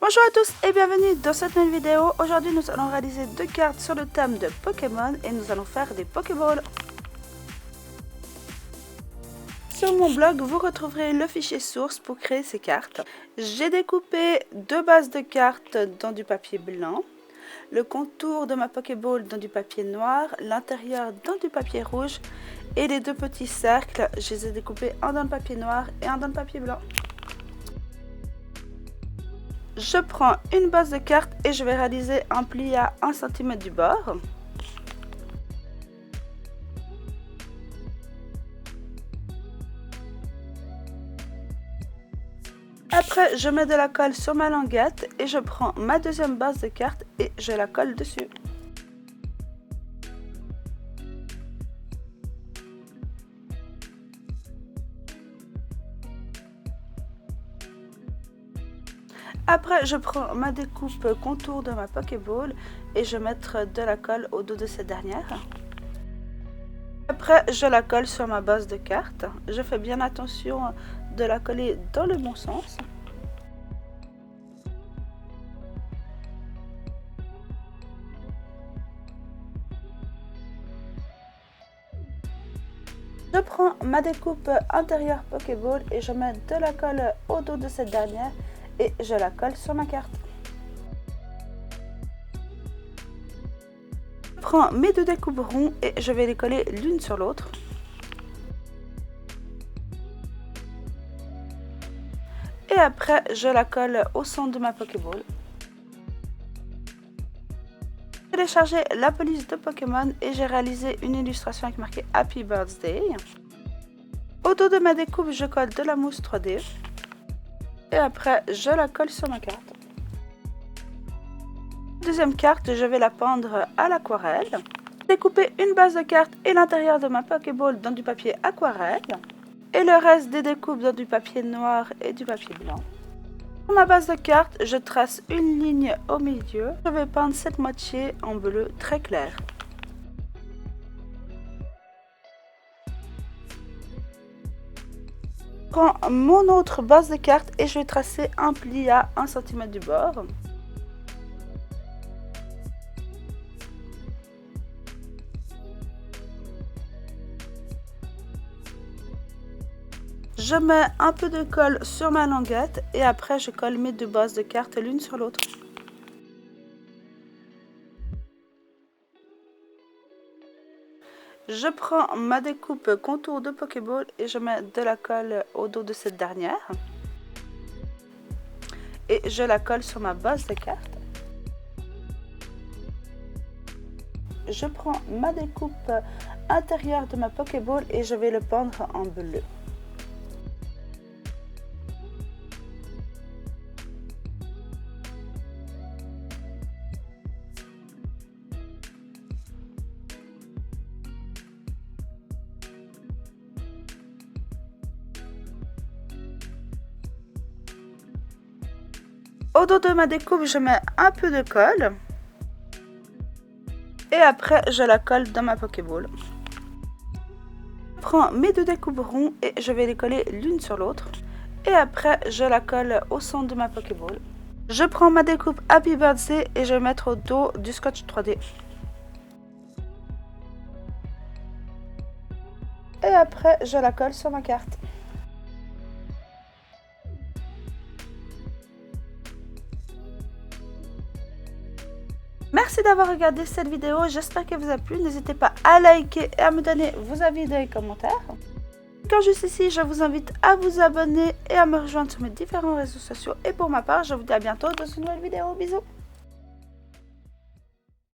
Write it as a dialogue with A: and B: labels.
A: Bonjour à tous et bienvenue dans cette nouvelle vidéo. Aujourd'hui nous allons réaliser deux cartes sur le thème de Pokémon et nous allons faire des Pokéballs. Sur mon blog vous retrouverez le fichier source pour créer ces cartes. J'ai découpé deux bases de cartes dans du papier blanc, le contour de ma Pokéball dans du papier noir, l'intérieur dans du papier rouge et les deux petits cercles, je les ai découpés un dans le papier noir et un dans le papier blanc. Je prends une base de cartes et je vais réaliser un pli à 1 cm du bord. Après, je mets de la colle sur ma languette et je prends ma deuxième base de cartes et je la colle dessus. Après, je prends ma découpe contour de ma Pokéball et je mets de la colle au dos de cette dernière. Après, je la colle sur ma base de cartes. Je fais bien attention de la coller dans le bon sens. Je prends ma découpe intérieure Pokéball et je mets de la colle au dos de cette dernière et je la colle sur ma carte. Je prends mes deux découpes ronds et je vais les coller l'une sur l'autre. Et après, je la colle au centre de ma Pokéball. J'ai téléchargé la police de Pokémon et j'ai réalisé une illustration avec marqué Happy Birthday. Au dos de ma découpe, je colle de la mousse 3D. Et après, je la colle sur ma carte. Deuxième carte, je vais la peindre à l'aquarelle. Découper une base de carte et l'intérieur de ma Pokéball dans du papier aquarelle. Et le reste des découpes dans du papier noir et du papier blanc. Pour ma base de carte, je trace une ligne au milieu. Je vais peindre cette moitié en bleu très clair. Je prends mon autre base de carte et je vais tracer un pli à 1 cm du bord. Je mets un peu de colle sur ma languette et après je colle mes deux bases de cartes l'une sur l'autre. Je prends ma découpe contour de Pokéball et je mets de la colle au dos de cette dernière. Et je la colle sur ma base de cartes. Je prends ma découpe intérieure de ma Pokéball et je vais le peindre en bleu. Au dos de ma découpe, je mets un peu de colle. Et après, je la colle dans ma Pokéball. Je prends mes deux découpes ronds et je vais les coller l'une sur l'autre. Et après, je la colle au centre de ma Pokéball. Je prends ma découpe Happy Birthday et je vais mettre au dos du scotch 3D. Et après, je la colle sur ma carte. Merci d'avoir regardé cette vidéo, j'espère qu'elle vous a plu. N'hésitez pas à liker et à me donner vos avis dans les commentaires. Quand juste ici, je vous invite à vous abonner et à me rejoindre sur mes différents réseaux sociaux. Et pour ma part, je vous dis à bientôt dans une nouvelle vidéo. Bisous!